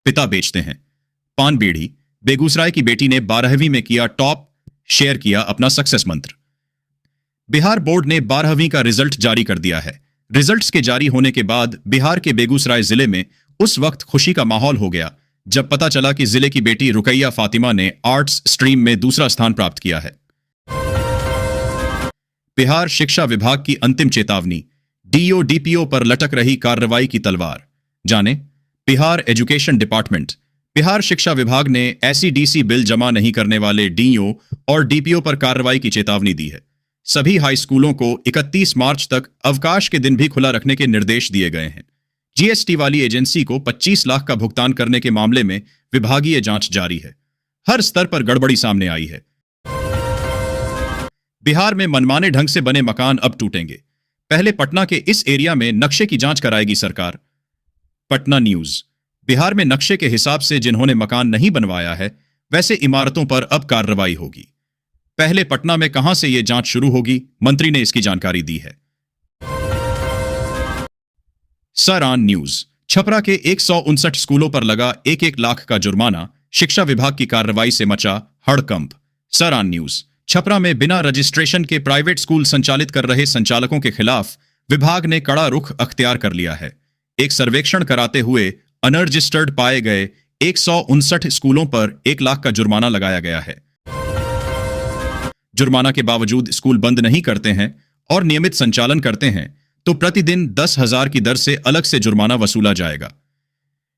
पिता बेचते हैं। पान बीड़ी। बेगूसराय की बेटी ने 12वीं में किया टॉप, शेयर किया अपना सक्सेस मंत्र। बिहार बोर्ड ने 12वीं का रिजल्ट जारी कर दिया है। रिजल्ट्स के जारी होने के बाद बिहार के बेगूसराय जिले में उस वक्त खुशी का माहौल हो गया जब पता चला कि जिले की बेटी रुकैया फातिमा ने आर्ट्स स्ट्रीम में दूसरा स्थान प्राप्त किया है। बिहार शिक्षा विभाग की अंतिम चेतावनी, डीओ डीपीओ पर लटक रही कार्रवाई की तलवार। जाने, बिहार एजुकेशन डिपार्टमेंट, बिहार शिक्षा विभाग ने एसईडीसी बिल जमा नहीं करने वाले डीओ और डीपीओ पर कार्रवाई की चेतावनी दी है। सभी हाई स्कूलों को 31 मार्च तक अवकाश के दिन भी खुला रखने के निर्देश दिए गए हैं। जीएसटी वाली एजेंसी को 25 लाख का भुगतान करने के मामले में विभागीय जांच जारी है। हर स्तर पर गड़बड़ी सामने आई है। बिहार में मनमाने ढंग से बने मकान अब टूटेंगे। पहले पटना के इस एरिया में नक्शे की जांच कराएगी सरकार। पटना न्यूज, बिहार में नक्शे के हिसाब से जिन्होंने मकान नहीं बनवाया है वैसे इमारतों पर अब कार्रवाई होगी। पहले पटना में कहां से यह जांच शुरू होगी, मंत्री ने इसकी जानकारी दी है। सर ऑन न्यूज, छपरा के 159 स्कूलों पर लगा 1-1 लाख का जुर्माना, शिक्षा विभाग की कार्रवाई से मचा हड़कंप। सर ऑन न्यूज, छपरा में बिना रजिस्ट्रेशन के प्राइवेट स्कूल संचालित कर रहे संचालकों के खिलाफ विभाग ने कड़ा रुख अख्तियार कर लिया है। एक सर्वेक्षण कराते हुए अनरजिस्टर्ड पाए गए 159 स्कूलों पर 1 लाख का जुर्माना लगाया गया है। जुर्माना के बावजूद स्कूल बंद नहीं करते हैं और नियमित संचालन करते हैं तो प्रतिदिन 10,000 की दर से अलग से जुर्माना वसूला जाएगा।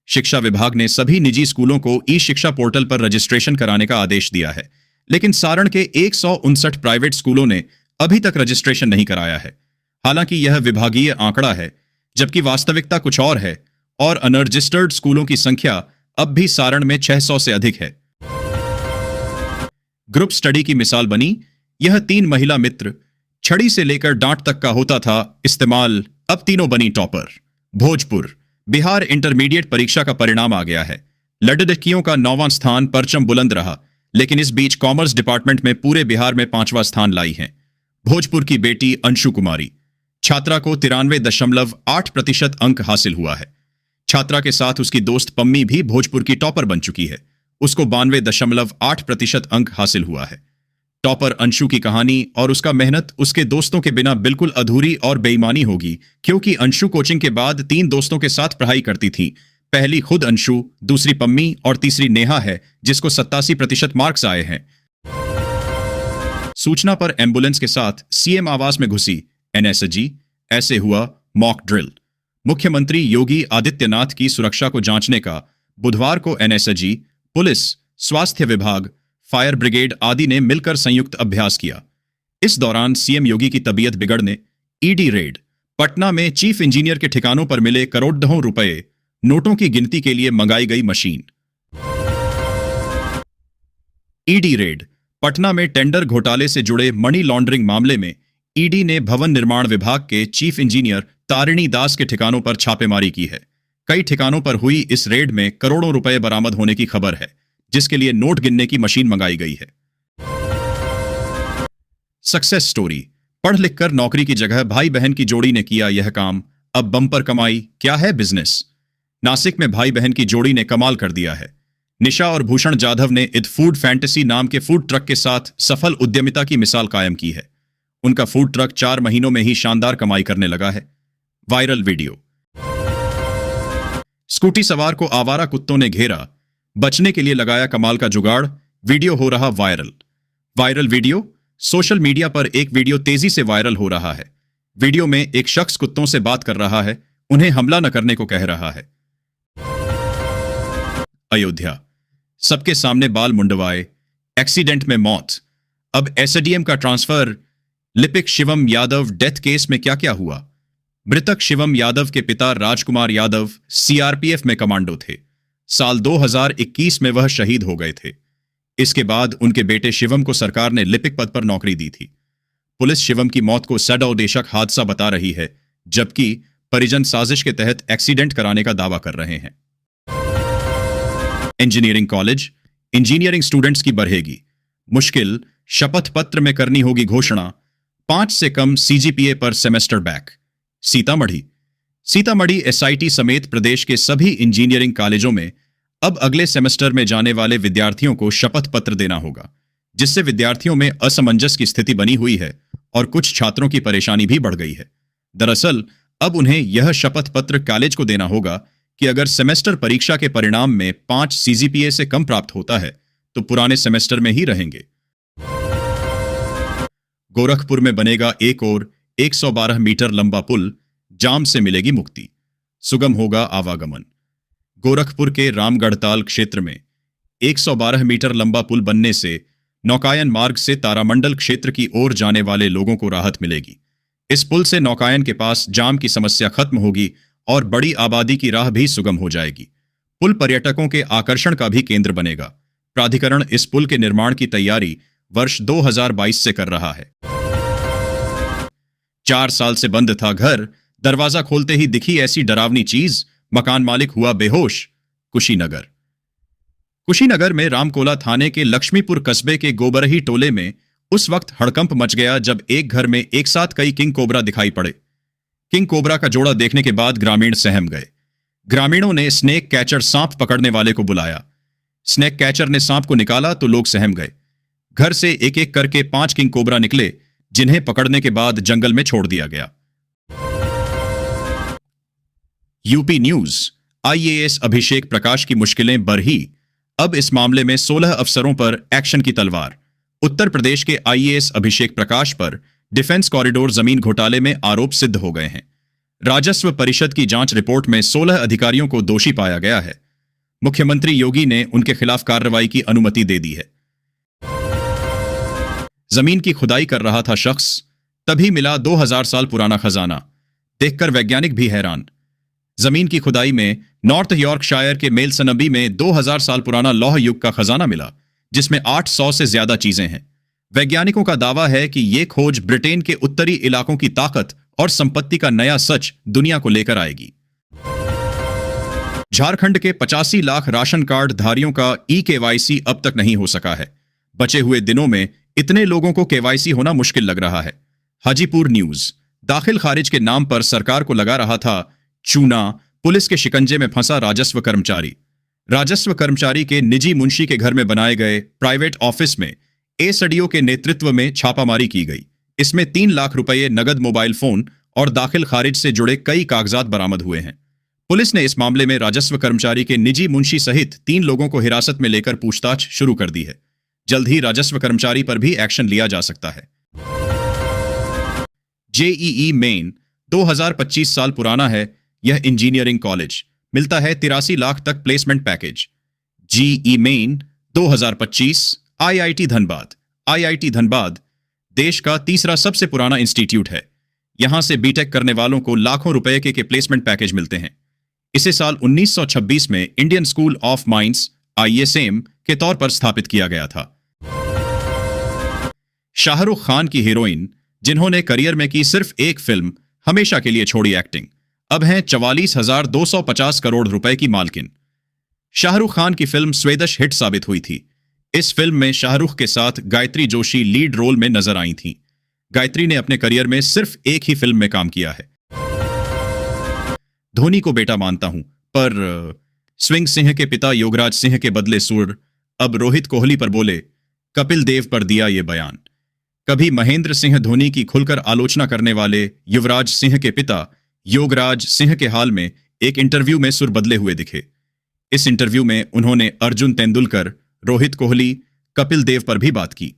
शिक्षा विभाग ने सभी निजी स्कूलों को ई शिक्षा पोर्टल पर रजिस्ट्रेशन कराने का आदेश दिया है, लेकिन सारण के 159 प्राइवेट स्कूलों ने अभी तक रजिस्ट्रेशन नहीं कराया है। हालांकि यह विभागीय आंकड़ा है, जबकि वास्तविकता कुछ और है और अनरजिस्टर्ड स्कूलों की संख्या अब भी सारण में 600 से अधिक है। ग्रुप स्टडी की मिसाल बनी यह 3 महिला मित्र, छड़ी से लेकर डांट तक का होता था इस्तेमाल, अब तीनों बनी टॉपर। भोजपुर, बिहार इंटरमीडिएट परीक्षा का परिणाम आ गया है। लड़कियों का 9वां स्थान परचम बुलंद रहा, लेकिन इस बीच कॉमर्स डिपार्टमेंट में पूरे बिहार में 5वां स्थान लाई है भोजपुर की बेटी अंशु कुमारी। छात्रा को 93.8% अंक हासिल हुआ है। छात्रा के साथ उसकी दोस्त पम्मी भी भोजपुर की टॉपर बन चुकी है। उसको 92.8% अंक हासिल हुआ है। टॉपर अंशु की कहानी और उसका मेहनत उसके दोस्तों के बिना बिल्कुल अधूरी और बेईमानी होगी, क्योंकि अंशु कोचिंग के बाद 3 दोस्तों के साथ पढ़ाई करती थी। पहली खुद अंशु, दूसरी पम्मी और तीसरी नेहा है, जिसको 87% मार्क्स आए हैं। सूचना पर एम्बुलेंस के साथ सीएम आवास में घुसी एनएसजी, ऐसे हुआ मॉक ड्रिल। मुख्यमंत्री योगी आदित्यनाथ की सुरक्षा को जांचने का बुधवार को एनएसजी, पुलिस, स्वास्थ्य विभाग, फायर ब्रिगेड आदि ने मिलकर संयुक्त अभ्यास किया। इस दौरान सीएम योगी की तबीयत बिगड़ने ईडी रेड, पटना में चीफ इंजीनियर के ठिकानों पर मिले करोड़ों रुपए, नोटों की गिनती के लिए मंगाई गई मशीन। ईडी रेड, पटना में टेंडर घोटाले से जुड़े मनी लॉन्ड्रिंग मामले में ईडी ने भवन निर्माण विभाग के चीफ इंजीनियर तारिणी दास के ठिकानों पर छापेमारी की है। कई ठिकानों पर हुई इस रेड में करोड़ों रुपए बरामद होने की खबर है, जिसके लिए नोट गिनने की मशीन मंगाई गई है। सक्सेस स्टोरी, पढ़ लिखकर नौकरी की जगह भाई बहन की जोड़ी ने किया यह काम, अब बम्पर कमाई, क्या है बिजनेस। नासिक में भाई बहन की जोड़ी ने कमाल कर दिया है। निशा और भूषण जाधव ने इद फूड फैंटेसी नाम के फूड ट्रक के साथ सफल उद्यमिता की मिसाल कायम की है। उनका फूड ट्रक 4 महीनों में ही शानदार कमाई करने लगा है। वायरल वीडियो, स्कूटी सवार को आवारा कुत्तों ने घेरा, बचने के लिए लगाया कमाल का जुगाड़, वीडियो हो रहा viral. Viral video, social media पर एक वीडियो तेजी से वायरल हो रहा है। वीडियो में एक शख्स कुत्तों से बात कर रहा है, उन्हें हमला न करने को कह रहा है। अयोध्या, सबके सामने बाल मुंडवाए, एक्सीडेंट में मौत, अब एसडीएम का ट्रांसफर। लिपिक शिवम यादव डेथ केस में क्या क्या हुआ। मृतक शिवम यादव के पिता राजकुमार यादव सीआरपीएफ में कमांडो थे। साल 2021 में वह शहीद हो गए थे। इसके बाद उनके बेटे शिवम को सरकार ने लिपिक पद पर नौकरी दी थी। पुलिस शिवम की मौत को सदउद्देशक हादसा बता रही है, जबकि परिजन साजिश के तहत एक्सीडेंट कराने का दावा कर रहे हैं। इंजीनियरिंग कॉलेज, इंजीनियरिंग स्टूडेंट्स की बढ़ेगी मुश्किल, शपथ पत्र में करनी होगी घोषणा। 5 से कम सीजीपीए पर semester back. Sitamarhi, Sitamarhi SIT समेत प्रदेश के सभी इंजीनियरिंग कॉलेजों में अब अगले सेमेस्टर में जाने वाले विद्यार्थियों को शपथ पत्र देना होगा, जिससे विद्यार्थियों में असमंजस की स्थिति बनी हुई है और कुछ छात्रों की परेशानी भी बढ़ गई है। दरअसल अब उन्हें यह शपथ पत्र कॉलेज को देना होगा कि अगर सेमेस्टर परीक्षा के परिणाम में 5 सीजीपीए से कम प्राप्त होता है तो पुराने सेमेस्टर में ही रहेंगे। गोरखपुर में बनेगा एक और 112 मीटर लंबा पुल, जाम से मिलेगी मुक्ति, सुगम होगा आवागमन। गोरखपुर के रामगढ़ताल क्षेत्र में 112 मीटर लंबा पुल बनने से नौकायन मार्ग से तारामंडल क्षेत्र की ओर जाने वाले लोगों को राहत मिलेगी। इस पुल से नौकायन के पास जाम की समस्या खत्म होगी और बड़ी आबादी की राह भी सुगम हो जाएगी। पुल पर्यटकों के आकर्षण का भी केंद्र बनेगा। प्राधिकरण इस पुल के निर्माण की तैयारी वर्ष 2022 से कर रहा है। 4 साल से बंद था घर, दरवाजा खोलते ही दिखी ऐसी डरावनी चीज, मकान मालिक हुआ बेहोश। कुशीनगर। कुशीनगर में रामकोला थाने के लक्ष्मीपुर कस्बे के गोबरही टोले में उस वक्त हड़कंप मच गया जब एक घर में एक साथ कई किंग कोबरा दिखाई पड़े। किंग कोबरा का जोड़ा देखने के बाद ग्रामीण सहम गए। ग्रामीणों ने स्नेक कैचर सांप पकड़ने वाले को बुलाया। स्नेक कैचर ने सांप को निकाला तो लोग सहम गए। घर से एक एक करके 5 किंग कोबरा निकले, जिन्हें पकड़ने के बाद जंगल में छोड़ दिया गया। UP news. IAS Abhishek Prakash की मुश्किलें बढ़ी, अब इस मामले में 16 अफसरों पर एक्शन की तलवार। उत्तर प्रदेश के आईएएस अभिषेक प्रकाश पर डिफेंस कॉरिडोर जमीन घोटाले में आरोप सिद्ध हो गए हैं। राजस्व परिषद की जांच रिपोर्ट में 16 अधिकारियों को दोषी पाया गया है। मुख्यमंत्री योगी ने उनके खिलाफ कार्रवाई की अनुमति दे दी है। जमीन की खुदाई कर रहा था शख्स, तभी मिला 2000 साल पुराना खजाना। देखकर वैज्ञानिक भी हैरान। जमीन की खुदाई में नॉर्थ यॉर्कशायर के मेलसनबी में 2000 साल पुराना लौह युग का खजाना मिला, जिसमें 800 से ज्यादा चीजें हैं। वैज्ञानिकों का दावा है कि यह खोज ब्रिटेन के उत्तरी इलाकों की ताकत और संपत्ति का नया सच दुनिया को लेकर आएगी। झारखंड के 85 लाख राशन कार्ड धारियों का ई-केवाईसी अब तक नहीं हो सका है। बचे हुए दिनों में इतने लोगों को केवाईसी होना मुश्किल लग रहा है। हाजीपुर न्यूज। दाखिल खारिज के नाम पर सरकार को लगा रहा था चूना, पुलिस के शिकंजे में फंसा राजस्व कर्मचारी। राजस्व कर्मचारी के निजी मुंशी के घर में बनाए गए प्राइवेट ऑफिस में एसडीओ के नेतृत्व में छापामारी की गई। इसमें 3 लाख रुपए नगद मोबाइल फोन और दाखिल खारिज से जुड़े कई कागजात बरामद हुए हैं। पुलिस ने इस मामले में राजस्व कर्मचारी के निजी मुंशी सहित 3 लोगों को हिरासत में लेकर पूछताछ शुरू कर दी है। जल्द ही राजस्व कर्मचारी पर भी एक्शन लिया जा सकता है। जेईई मेन 2025 साल पुराना है यह इंजीनियरिंग कॉलेज, मिलता है 83 लाख तक placement package. JEE main 2025 IIT Dhanbad. IIT Dhanbad देश का तीसरा सबसे पुराना इंस्टीट्यूट है। यहां से बीटेक करने वालों को लाखों रुपए के प्लेसमेंट पैकेज मिलते हैं। इसे साल 1926 में Indian school of mines ISM के तौर पर स्थापित किया गया था। शाहरुख खान की हीरोइन, जिन्होंने करियर में की सिर्फ एक फिल्म, हमेशा के लिए छोड़ी एक्टिंग, अब हैं 44,250 करोड़ रुपए की मालकिन। शाहरुख खान की फिल्म स्वेदश हिट साबित हुई थी। इस फिल्म में शाहरुख के साथ गायत्री जोशी लीड रोल में नजर आई थीं। गायत्री ने अपने करियर में सिर्फ एक ही फिल्म में काम किया है। धोनी को बेटा मानता हूं, पर स्विंग सिंह के पिता योगराज सिंह के बदले सुर अब रोहित कोहली पर बोले। कपिल देव पर दिया ये बयान। कभी महेंद्र सिंह धोनी की खुलकर आलोचना करने वाले युवराज सिंह के पिता योगराज सिंह के हाल में एक इंटरव्यू में सुर बदले हुए दिखे। इस इंटरव्यू में उन्होंने अर्जुन तेंदुलकर, रोहित कोहली, कपिल देव पर भी बात की।